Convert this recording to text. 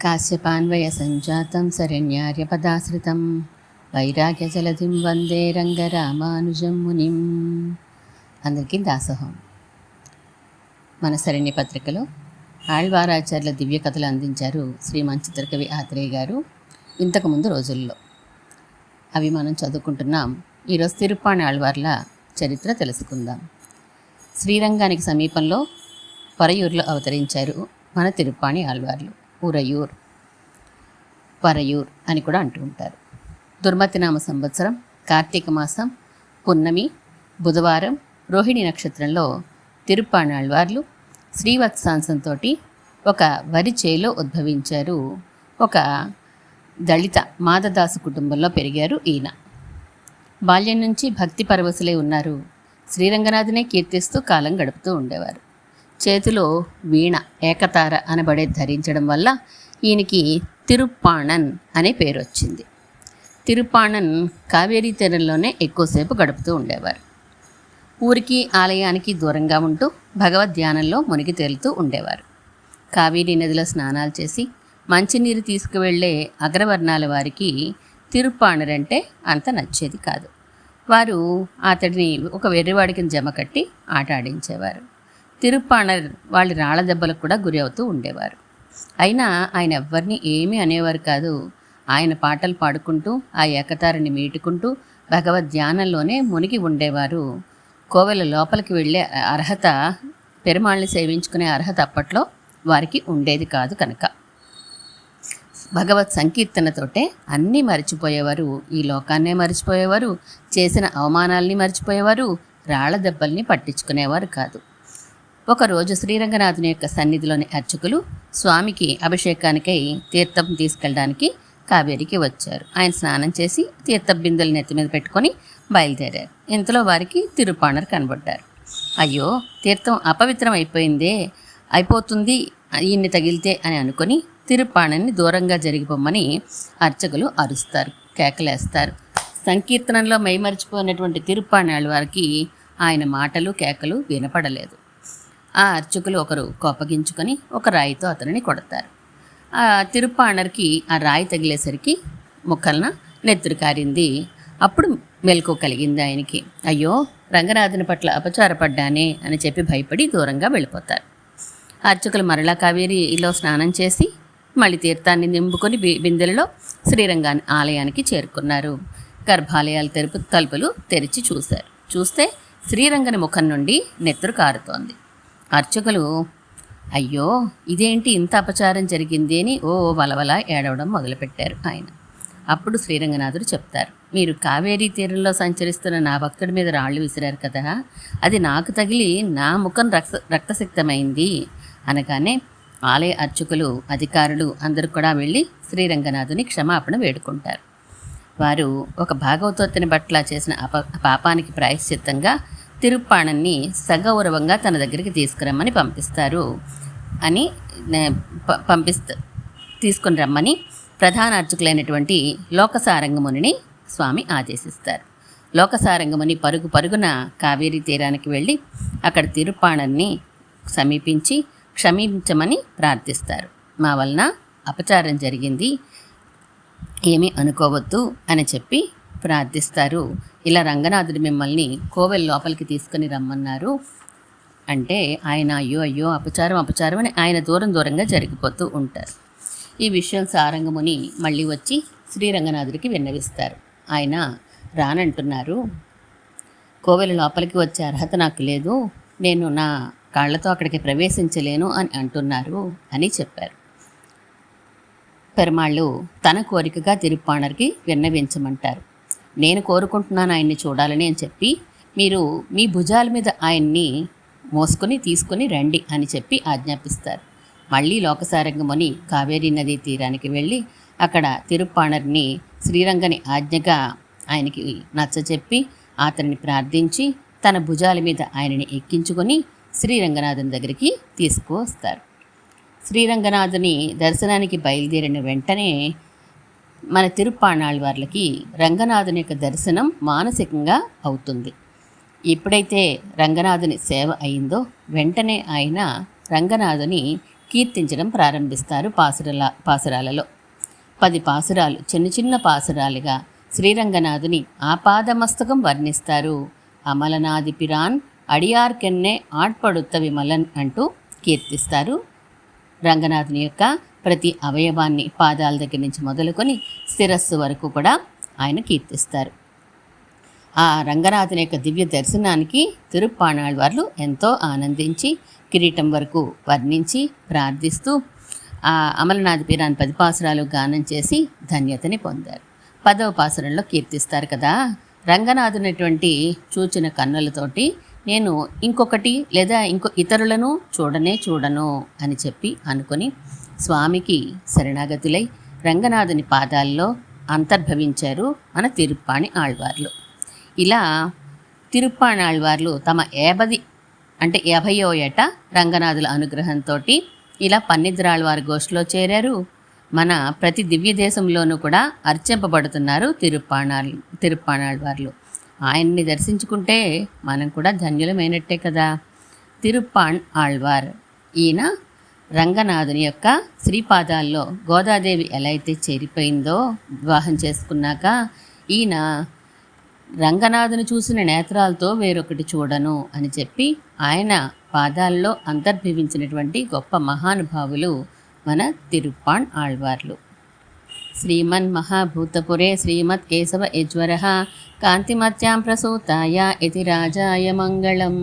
కాశ్యపాన్వయ సంజాతం శరణ్యార్యపదాశ్రితం వైరాగ్యజలధిం వందే రంగరామానుజం మునిం. అందరికీ దాసోహం. మన శరణ్య పత్రికలో ఆళ్వారాచార్యుల దివ్య కథలు అందించారు శ్రీ మంచితరకవి ఆత్రేయ గారు ఇంతకుముందు రోజుల్లో. అవి మనం చదువుకుంటున్నాం. ఈరోజు తిరుప్పాణి ఆళ్వార్ల చరిత్ర తెలుసుకుందాం. శ్రీరంగానికి సమీపంలో పరయూరులో అవతరించారు మన తిరుప్పాణి ఆళ్వార్లు. పరయూర్ అని కూడా అంటూ ఉంటారు. దుర్మతినామ సంవత్సరం కార్తీక మాసం పున్నమి బుధవారం రోహిణి నక్షత్రంలో తిరుప్పాణి ఆళ్వార్లు శ్రీవత్సాంశంతో ఒక వరి చేలో ఉద్భవించారు. ఒక దళిత మాదదాసు కుటుంబంలో పెరిగారు ఈయన. బాల్యం నుంచి భక్తి పరవశులై ఉన్నారు. శ్రీరంగనాథునే కీర్తిస్తూ కాలం గడుపుతూ ఉండేవారు. చేతిలో వీణ ఏకతార అనబడే ధరించడం వల్ల ఈయనకి తిరుప్పాణన్ అనే పేరు వచ్చింది. తిరుప్పాణన్ కావేరీ తీరంలోనే ఎక్కువసేపు గడుపుతూ ఉండేవారు. ఊరికి ఆలయానికి దూరంగా ఉంటూ భగవద్ ధ్యానంలో మునిగి తేలుతూ ఉండేవారు. కావేరీ నదిలో స్నానాలు చేసి మంచినీరు తీసుకువెళ్లే అగ్రవర్ణాల వారికి తిరుప్పాణరంటే అంత నచ్చేది కాదు. వారు అతడిని ఒక వెర్రివాడికి జమ కట్టి ఆట ఆడించేవారు. తిరుప్పాణర్ వాళ్ళ రాళ్ల దెబ్బలకు కూడా గురి అవుతూ ఉండేవారు. అయినా ఆయన ఎవ్వరిని ఏమీ అనేవారు కాదు. ఆయన పాటలు పాడుకుంటూ ఆ ఏకతారిని మీటుకుంటూ భగవద్ ధ్యానంలోనే మునిగి ఉండేవారు. కోవెల లోపలికి వెళ్ళే అర్హత, పెరుమాళ్ళని సేవించుకునే అర్హత అప్పట్లో వారికి ఉండేది కాదు కనుక భగవత్ సంకీర్తనతోటే అన్నీ మర్చిపోయేవారు. ఈ లోకాన్నే మర్చిపోయేవారు. చేసిన అవమానాల్ని మర్చిపోయేవారు. రాళ్ల దెబ్బల్ని పట్టించుకునేవారు కాదు. ఒకరోజు శ్రీరంగనాథుని యొక్క సన్నిధిలోని అర్చకులు స్వామికి అభిషేకానికై తీర్థం తీసుకెళ్ళడానికి కావేరికి వచ్చారు. ఆయన స్నానం చేసి తీర్థ బిందెలు నెత్తి మీద పెట్టుకొని బయలుదేరారు. ఇంతలో వారికి తిరుప్పాణర్ కనబడ్డారు. అయ్యో, తీర్థం అపవిత్రం అయిపోతుంది ఈయన్ని తగిలితే అని అనుకుని తిరుప్పాణర్ని దూరంగా జరిగిపోమ్మని అర్చకులు అరుస్తారు, కేకలేస్తారు. సంకీర్తనంలో మైమరిచిపోయినటువంటి తిరుప్పాణి ఆళ్వారికి ఆయన మాటలు కేకలు వినపడలేదు. ఆ అర్చకులు ఒకరు కోపగించుకొని ఒక రాయితో అతనిని కొడతారు. ఆ తిరుప్పాణర్కి ఆ రాయి తగిలేసరికి ముక్కలన నెత్తురు కారింది. అప్పుడు మెలకు కలిగింది ఆయనకి. అయ్యో, రంగనాథుని పట్ల అపచారపడ్డానే అని చెప్పి భయపడి దూరంగా వెళ్ళిపోతారు. అర్చకులు మరలా కావేరిలో స్నానం చేసి మళ్ళీ తీర్థాన్ని నింపుకొని బిందెలలో శ్రీరంగాని ఆలయానికి చేరుకున్నారు. గర్భాలయాలు తలుపులు తెరిచి చూస్తే శ్రీరంగని ముఖం నుండి నెత్తురు కారుతోంది. అర్చకులు అయ్యో, ఇదేంటి ఇంత అపచారం జరిగింది అని వలవల ఏడవడం మొదలుపెట్టారు ఆయన. అప్పుడు శ్రీరంగనాథుడు చెప్తారు, మీరు కావేరీ తీరంలో సంచరిస్తున్న నా భక్తుడి మీద రాళ్ళు విసిరారు కదా, అది నాకు తగిలి నా ముఖం రక్తసిక్తమైంది అనగానే ఆలయ అర్చకులు అధికారులు అందరూ కూడా వెళ్ళి శ్రీరంగనాథుని క్షమాపణ వేడుకుంటారు. వారు ఒక భాగవతోత్తని పట్ల చేసిన పాపానికి ప్రాయశ్చిత్తంగా తిరుప్పాణన్ని సగౌరవంగా తన దగ్గరికి తీసుకురమ్మని తీసుకుని రమ్మని ప్రధాన అర్చకులైనటువంటి లోకసారంగమునిని స్వామి ఆదేశిస్తారు. లోకసారంగముని పరుగున కావేరీ తీరానికి వెళ్ళి అక్కడ తిరుప్పాణన్ని సమీపించి క్షమించమని ప్రార్థిస్తారు. మా వలన అపచారం జరిగింది, ఏమీ అనుకోవద్దు అని చెప్పి ప్రార్థిస్తారు. ఇలా రంగనాథుడు మిమ్మల్ని కోవెల లోపలికి తీసుకుని రమ్మన్నారు అంటే ఆయన అయ్యో అపచారం అని ఆయన దూరంగా జరిగిపోతూ ఉంటారు. ఈ విషయం సారంగముని మళ్ళీ వచ్చి శ్రీరంగనాథుడికి విన్నవిస్తారు. ఆయన రానంటున్నారు, కోవెల లోపలికి వచ్చే అర్హత నాకు లేదు, నేను నా కాళ్లతో అక్కడికి ప్రవేశించలేను అని అంటున్నారు అని చెప్పారు. పెరుమాళ్ళు తన కోరికగా తిరుప్పాణర్కి విన్నవించమంటారు. నేను కోరుకుంటున్నాను ఆయన్ని చూడాలని అని చెప్పి మీరు మీ భుజాల మీద ఆయన్ని మోసుకొని తీసుకుని రండి అని చెప్పి ఆజ్ఞాపిస్తారు. మళ్ళీ లోకసారంగముని కావేరీ నదీ తీరానికి వెళ్ళి అక్కడ తిరుప్పాణర్ని శ్రీరంగని ఆజ్ఞగా ఆయనకి నచ్చచెప్పి అతన్ని ప్రార్థించి తన భుజాల మీద ఆయనని ఎక్కించుకొని శ్రీరంగనాథుని దగ్గరికి తీసుకువస్తారు. శ్రీరంగనాథుని దర్శనానికి బయలుదేరిన వెంటనే మన తిరుప్పాణి ఆళ్వార్లకి రంగనాథుని యొక్క దర్శనం మానసికంగా అవుతుంది. ఎప్పుడైతే రంగనాథుని సేవ అయిందో వెంటనే ఆయన రంగనాథుని కీర్తించడం ప్రారంభిస్తారు పాసురాలలో. 10 పాసురాలు చిన్న చిన్న పాసురాలుగా శ్రీరంగనాథుని ఆపాదమస్తకం వర్ణిస్తారు. అమలనాది పిరాన్ అడియార్కెన్నే ఆట్పడుత్త విమలన్ అంటూ కీర్తిస్తారు. రంగనాథుని యొక్క ప్రతి అవయవాన్ని పాదాల దగ్గర నుంచి మొదలుకొని శిరస్సు వరకు కూడా ఆయన కీర్తిస్తారు. ఆ రంగనాథుని యొక్క దివ్య దర్శనానికి తిరుప్పాణాళ్వార్లు ఎంతో ఆనందించి కిరీటం వరకు వర్ణించి ప్రార్థిస్తూ ఆ అమలనాథ పిరాన్ 10 పాసురాలు గానం చేసి ధన్యతని పొందారు. 10వ పాసురంలో కీర్తిస్తారు కదా, రంగనాథునటువంటి చూచిన కన్నులతోటి నేను ఇంకొకటి లేదా ఇతరులను చూడను అని చెప్పి అనుకొని స్వామికి శరణాగతులై రంగనాథుని పాదాల్లో అంతర్భవించారు మన తిరుప్పాణి ఆళ్వార్లు. ఇలా తిరుప్పాణి ఆళ్వార్లు తమ 50వ ఏట రంగనాథుల అనుగ్రహంతో ఇలా పన్నిద్దరాళ్వారి గోష్ఠిలో చేరారు. మన ప్రతి దివ్య దేశంలోనూ కూడా అర్చింపబడుతున్నారు తిరుప్పాణాళ్వార్లు. ఆయన్ని దర్శించుకుంటే మనం కూడా ధన్యులమైనట్టే కదా. తిరుప్పాణ్ ఆళ్వార్ ఈయన రంగనాథుని యొక్క శ్రీపాదాల్లో గోదాదేవి ఎలా అయితే చేరిపోయిందో వివాహం చేసుకున్నాక, ఈయన రంగనాథుని చూసిన నేత్రాలతో వేరొకటి చూడను అని చెప్పి ఆయన పాదాల్లో అంతర్భవించినటువంటి గొప్ప మహానుభావులు మన తిరుప్పాణ్ ఆళ్వార్లు. శ్రీమన్ మహాభూతపురే శ్రీమత్ కేశవ యజ్వరః కాంతిమత్యాం ప్రసూతాయ ఇతి రాజాయ మంగళం.